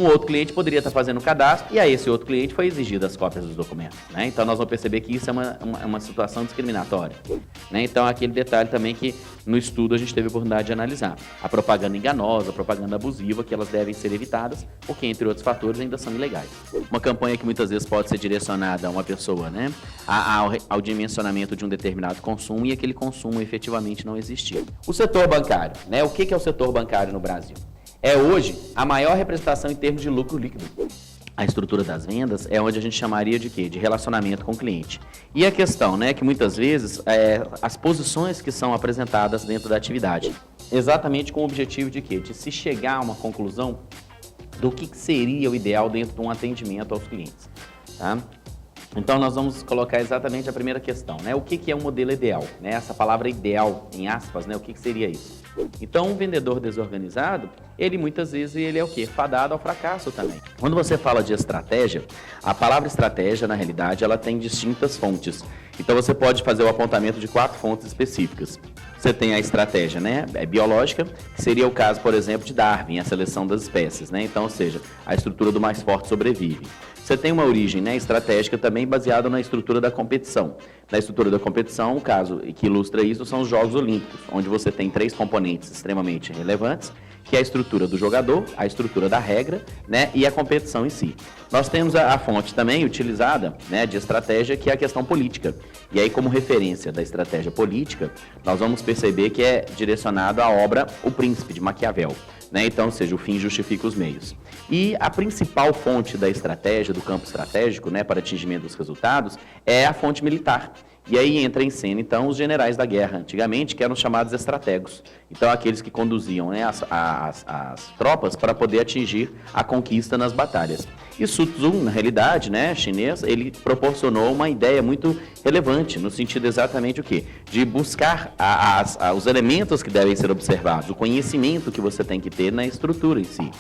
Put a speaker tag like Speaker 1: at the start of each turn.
Speaker 1: Um outro cliente poderia estar fazendo o cadastro e a esse outro cliente foi exigido as cópias dos documentos, né? Então, nós vamos perceber que isso é uma situação discriminatória, né? Então, aquele detalhe também que no estudo a gente teve a oportunidade de analisar. A propaganda enganosa, a propaganda abusiva, que elas devem ser evitadas, porque, entre outros fatores, ainda são ilegais. Uma campanha que muitas vezes pode ser direcionada a uma pessoa, né? Ao dimensionamento de um determinado consumo e aquele consumo efetivamente não existir. O setor bancário, né? O que é o setor bancário no Brasil? É hoje a maior representação em termos de lucro líquido. A estrutura das vendas é onde a gente chamaria de quê? De relacionamento com o cliente. E a questão, né, que muitas vezes as posições que são apresentadas dentro da atividade, exatamente com o objetivo de quê? De se chegar a uma conclusão do que seria o ideal dentro de um atendimento aos clientes, tá? Então, nós vamos colocar exatamente a primeira questão, né? O que é um modelo ideal? Né? Essa palavra ideal, em aspas, né? O que seria isso? Então, um vendedor desorganizado, ele muitas vezes ele é o quê? Fadado ao fracasso também. Quando você fala de estratégia, a palavra estratégia, na realidade, ela tem distintas fontes. Então, você pode fazer o apontamento de 4 fontes específicas. Você tem a estratégia, né? Biológica, que seria o caso, por exemplo, de Darwin, a seleção das espécies, né? Então, ou seja, a estrutura do mais forte sobrevive. Você tem uma origem, né, estratégica também baseada na estrutura da competição. Na estrutura da competição, o caso que ilustra isso são os Jogos Olímpicos, onde você tem 3 componentes extremamente relevantes, que é a estrutura do jogador, a estrutura da regra, né, e a competição em si. Nós temos a fonte também utilizada, né, de estratégia, que é a questão política. E aí, como referência da estratégia política, nós vamos perceber que é direcionado à obra O Príncipe, de Maquiavel. Né? Então, ou seja, o fim justifica os meios. E a principal fonte da estratégia, do campo estratégico, né, para atingimento dos resultados, é a fonte militar. E aí entra em cena, então, os generais da guerra, antigamente, que eram chamados estrategos. Então, aqueles que conduziam, né, as tropas para poder atingir a conquista nas batalhas. E Sun Tzu, na realidade, né, chinês, ele proporcionou uma ideia muito relevante, no sentido exatamente o quê? De buscar os elementos que devem ser observados, o conhecimento que você tem que ter na estrutura em si.